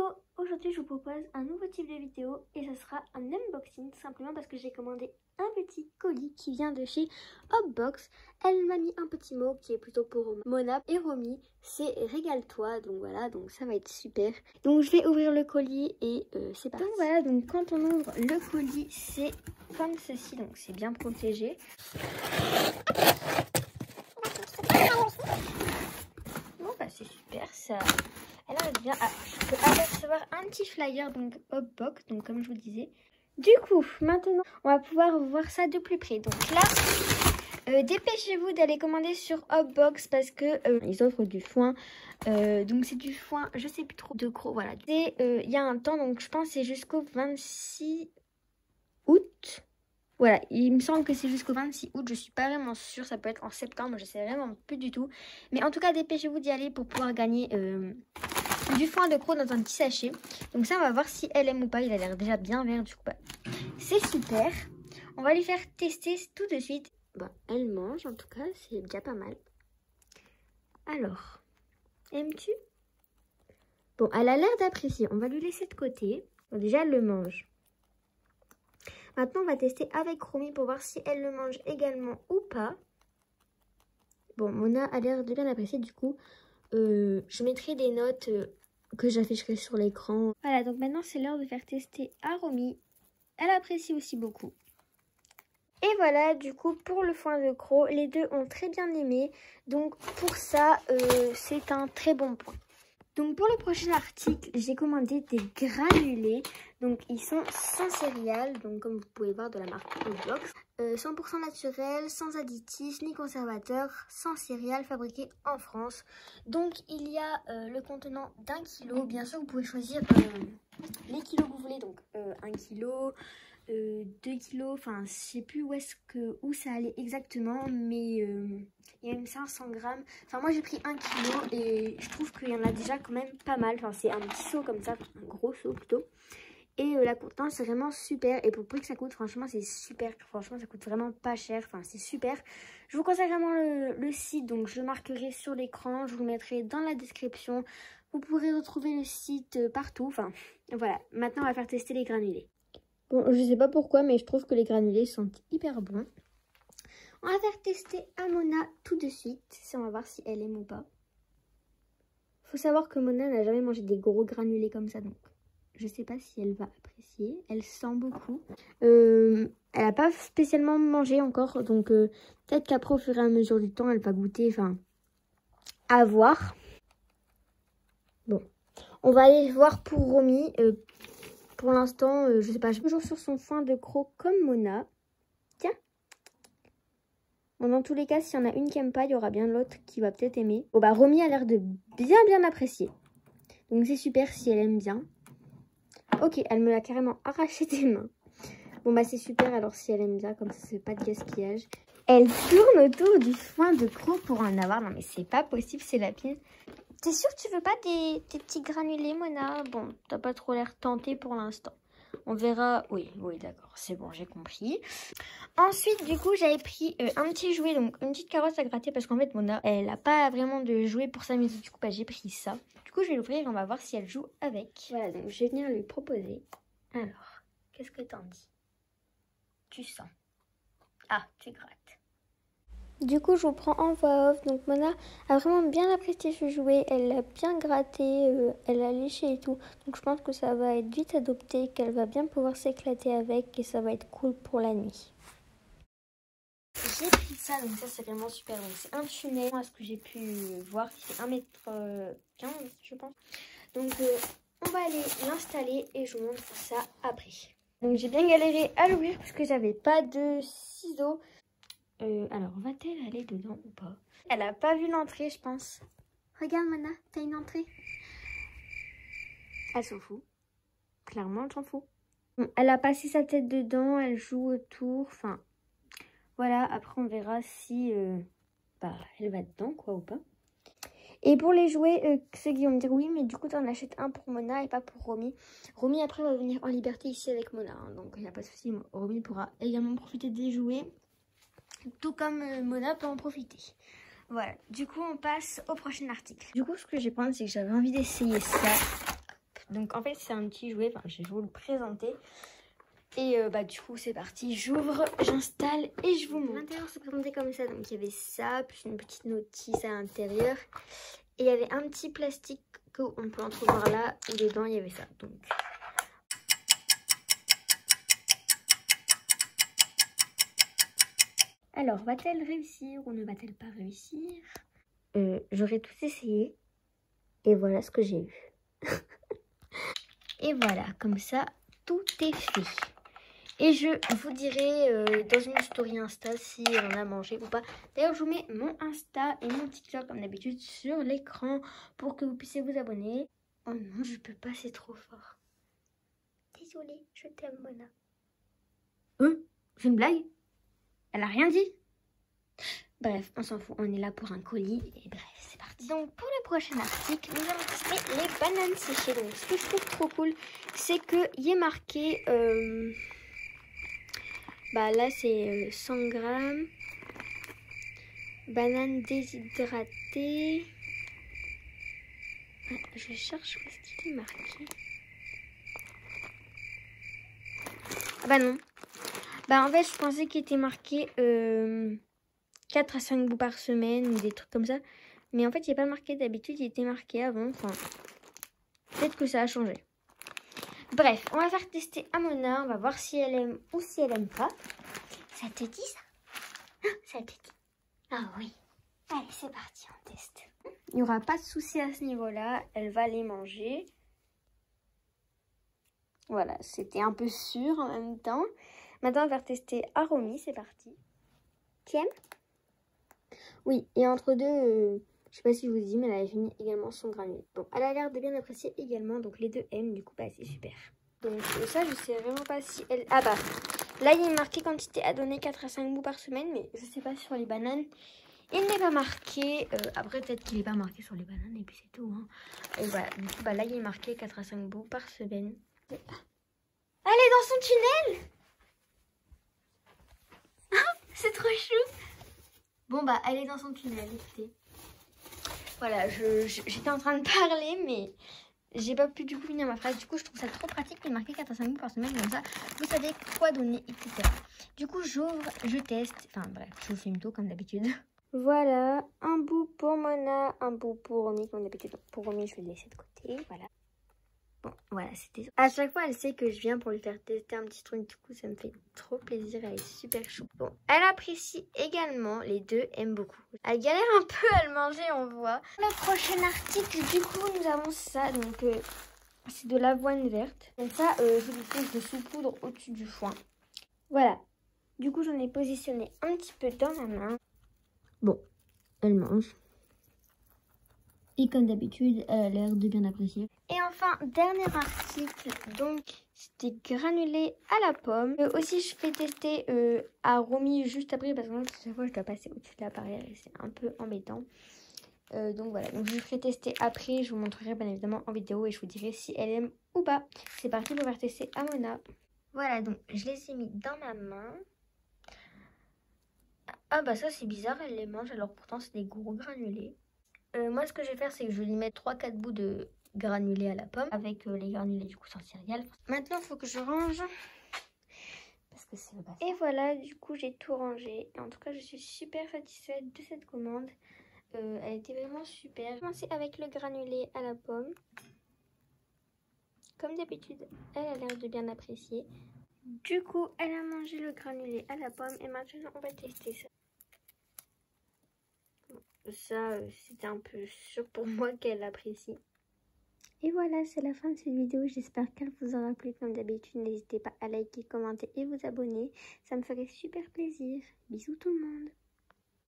Hello, aujourd'hui je vous propose un nouveau type de vidéo et ça sera un unboxing tout simplement parce que j'ai commandé un petit colis qui vient de chez Hopbox. Elle m'a mis un petit mot qui est plutôt pour Mona et Romy, c'est régale-toi, donc voilà, donc ça va être super. Donc je vais ouvrir le colis et c'est parti. Donc voilà, donc quand on ouvre le colis c'est comme ceci, donc c'est bien protégé. Bon bah c'est super ça. Elle arrive bien. Ah, je peux apercevoir un petit flyer, donc Hopbox, donc comme je vous disais. Du coup, maintenant, on va pouvoir voir ça de plus près. Donc là, dépêchez-vous d'aller commander sur Hopbox parce que ils offrent du foin. Donc c'est du foin, je sais plus trop, de gros, voilà. Il y a un temps, donc je pense que c'est jusqu'au 26 août. Voilà, il me semble que c'est jusqu'au 26 août, je suis pas vraiment sûre, ça peut être en septembre, je sais vraiment plus du tout. Mais en tout cas, dépêchez-vous d'y aller pour pouvoir gagner du foin de croc dans un petit sachet. Donc ça, on va voir si elle aime ou pas, il a l'air déjà bien vert du coup. Bah, c'est super, on va lui faire tester tout de suite. Bah, elle mange en tout cas, c'est déjà pas mal. Alors, aimes-tu? Bon, elle a l'air d'apprécier, on va lui laisser de côté. Bon, déjà, elle le mange. Maintenant, on va tester avec Romy pour voir si elle le mange également ou pas. Bon, Mona a l'air de bien apprécier. Du coup, je mettrai des notes que j'afficherai sur l'écran. Voilà, donc maintenant, c'est l'heure de faire tester à Romy. Elle apprécie aussi beaucoup. Et voilà, du coup, pour le foin de croc, les deux ont très bien aimé. Donc, pour ça, c'est un très bon point. Donc pour le prochain article, j'ai commandé des granulés. Donc ils sont sans céréales, donc comme vous pouvez voir de la marque Hopbox. 100% naturel, sans additifs ni conservateurs, sans céréales, fabriqués en France. Donc il y a le contenant d'1 kg. Bien sûr, vous pouvez choisir les kilos que vous voulez. Donc 1 kg, 2 kilos, enfin je sais plus où ça allait exactement, mais il y a même 500 grammes. Enfin moi j'ai pris 1 kg et je trouve qu'il y en a déjà quand même pas mal. Enfin c'est un petit seau comme ça, un gros seau plutôt. Et la contenance c'est vraiment super. Et pour le prix que ça coûte, franchement c'est super. Franchement ça coûte vraiment pas cher. Enfin c'est super. Je vous conseille vraiment le site. Donc je le marquerai sur l'écran. Je vous le mettrai dans la description. Vous pourrez retrouver le site partout. Enfin voilà. Maintenant on va faire tester les granulés. Bon, je sais pas pourquoi, mais je trouve que les granulés sont hyper bons. On va faire tester à Mona tout de suite. On va voir si elle aime ou pas. Faut savoir que Mona n'a jamais mangé des gros granulés comme ça, donc je sais pas si elle va apprécier. Elle sent beaucoup. Elle n'a pas spécialement mangé encore, donc peut-être qu'après, au fur et à mesure du temps, elle va goûter. Enfin, à voir. Bon, on va aller voir pour Romy. Pour l'instant, je sais pas, je suis toujours sur son foin de croc comme Mona. Tiens. Bon, dans tous les cas, s'il y en a une qui aime pas, il y aura bien l'autre qui va peut-être aimer. Bon, bah, Romy a l'air de bien apprécier. Donc, c'est super si elle aime bien. Ok, elle me l'a carrément arraché des mains. Bon, bah, c'est super alors si elle aime bien, comme ça, c'est pas de gaspillage. Elle tourne autour du foin de croc pour en avoir. Non, mais c'est pas possible, c'est la pire. T'es sûre que tu veux pas des petits granulés, Mona? Bon, t'as pas trop l'air tentée pour l'instant. On verra. Oui, d'accord, c'est bon, j'ai compris. Ensuite, du coup, j'avais pris un petit jouet, donc une petite carotte à gratter parce qu'en fait, Mona, elle a pas vraiment de jouet pour s'amuser. Du coup, bah, j'ai pris ça. Du coup, je vais l'ouvrir et on va voir si elle joue avec. Voilà, donc je vais venir lui proposer. Alors, qu'est-ce que t'en dis? Tu sens. Ah, tu grattes. Du coup, je vous prends en voix off. Donc, Mona a vraiment bien apprécié ce jouet. Elle l'a bien gratté, elle l'a léché et tout. Donc, je pense que ça va être vite adopté, qu'elle va bien pouvoir s'éclater avec et ça va être cool pour la nuit. J'ai pris ça, donc ça, c'est vraiment super. Donc, c'est un tunnel, à ce que j'ai pu voir, qui fait 1m15, je pense. Donc, on va aller l'installer et je vous montre ça après. Donc, j'ai bien galéré à l'ouvrir parce que j'avais pas de ciseaux. Alors, va-t-elle aller dedans ou pas? Elle a pas vu l'entrée, je pense. Regarde, Mona, t'as une entrée. Elle s'en fout. Clairement, elle s'en fout. Bon, elle a passé sa tête dedans, elle joue autour. Enfin, voilà. Après, on verra si elle va dedans, quoi, ou pas. Et pour les jouets, ceux qui vont me dire oui, mais du coup, t'en achètes un pour Mona et pas pour Romy. Romy, après, va venir en liberté ici avec Mona. Hein, donc, il n'y a pas de souci. Romy pourra également profiter des jouets. Tout comme Mona peut en profiter. Voilà, du coup on passe au prochain article. Du coup ce que j'ai pensé c'est que j'avais envie d'essayer ça. Donc en fait c'est un petit jouet, enfin je vais vous le présenter. Et du coup c'est parti, j'ouvre, j'installe et je vous montre. L'intérieur se présentait comme ça, donc il y avait ça, plus une petite notice à l'intérieur. Et il y avait un petit plastique qu'on peut entrevoir là, où dedans il y avait ça. Donc alors, va-t-elle réussir ou ne va-t-elle pas réussir? J'aurais tout essayé. Et voilà ce que j'ai eu. Et voilà, comme ça, tout est fait. Et je vous dirai dans une story Insta si on a mangé ou pas. D'ailleurs, je vous mets mon Insta et mon TikTok comme d'habitude sur l'écran pour que vous puissiez vous abonner. Oh non, je peux pas, c'est trop fort. Désolée, je t'aime, Mona. C'est une blague? Elle a rien dit? Bref, on s'en fout, on est là pour un colis et bref, c'est parti. Donc pour le prochain article, nous allons tester les bananes séchées. Donc ce que je trouve trop cool, c'est qu'il y est marqué, là c'est 100 grammes, bananes déshydratées. Je cherche où est-ce qu'il est marqué. Ah bah non. En fait je pensais qu'il était marqué 4 à 5 bouts par semaine ou des trucs comme ça. Mais en fait, il n'est pas marqué d'habitude, il était marqué avant. Enfin, peut-être que ça a changé. Bref, on va faire tester à Mona. On va voir si elle aime ou si elle aime pas. Ça te dit ça? Ça te dit? Ah oui. Allez, c'est parti, on teste. Il n'y aura pas de souci à ce niveau-là. Elle va les manger. Voilà, c'était un peu sûr en même temps. Maintenant, on va faire tester à Romy. C'est parti. Tu aimes? Oui, et entre deux, je sais pas si je vous dis, mais elle a fini également son granulé. Bon, elle a l'air de bien apprécier également, donc les deux aiment, du coup, c'est super. Donc ça, je sais vraiment pas si elle... Ah bah, là, il est marqué quantité à donner 4 à 5 bouts par semaine, mais je sais pas sur les bananes. Il n'est pas marqué, après peut-être qu'il n'est pas marqué sur les bananes, et puis c'est tout. Hein. Et voilà, du coup, là, il est marqué 4 à 5 bouts par semaine. Elle est dans son tunnel. C'est trop chou. Bon elle est dans son tunnel, écoutez. Voilà, j'étais en train de parler, mais j'ai pas pu du coup finir ma phrase. Du coup, je trouve ça trop pratique de marquer 4 à 5 bouts par semaine, comme ça, vous savez quoi donner, etc. Du coup, j'ouvre, je teste. Enfin bref, je vous filme tout comme d'habitude. Voilà, un bout pour Mona, un bout pour Romy, comme d'habitude. Pour Romy, je vais le laisser de côté, voilà. Bon, voilà, c'était... À chaque fois, elle sait que je viens pour lui faire tester un petit truc. Du coup, ça me fait trop plaisir. Elle est super chou. Bon, elle apprécie également. Les deux aiment beaucoup. Elle galère un peu à le manger, on voit. Le prochain article, du coup, nous avons ça. Donc, c'est de l'avoine verte. Donc ça, je vous fais de sous-poudre au-dessus du foin. Voilà. Du coup, j'en ai positionné un petit peu dans ma main. Bon, elle mange. Et comme d'habitude, elle a l'air de bien apprécier. Et enfin, dernier article, donc c'était granulé à la pomme. Aussi, je fais tester à Romy juste après parce que chaque fois, je dois passer au-dessus de l'appareil et c'est un peu embêtant. Donc voilà, donc je ferai tester après. Je vous montrerai bien évidemment en vidéo et je vous dirai si elle aime ou pas. C'est parti pour faire tester à Mona. Voilà, donc je les ai mis dans ma main. Ah bah ça c'est bizarre, elle les mange alors pourtant c'est des gros granulés. Moi, ce que je vais faire, c'est que je vais lui mettre 3-4 bouts de granulés à la pomme avec les granulés du coup sans céréales. Maintenant, il faut que je range parce que c'est le bassin. Et voilà, du coup, j'ai tout rangé. Et en tout cas, je suis super satisfaite de cette commande. Elle était vraiment super. Je vais commencer avec le granulé à la pomme. Comme d'habitude, elle a l'air de bien apprécier. Du coup, elle a mangé le granulé à la pomme et maintenant, on va tester ça. Ça, c'était un peu sûr pour moi qu'elle apprécie. Et voilà, c'est la fin de cette vidéo. J'espère qu'elle vous aura plu. Comme d'habitude, n'hésitez pas à liker, commenter et vous abonner. Ça me ferait super plaisir. Bisous tout le monde.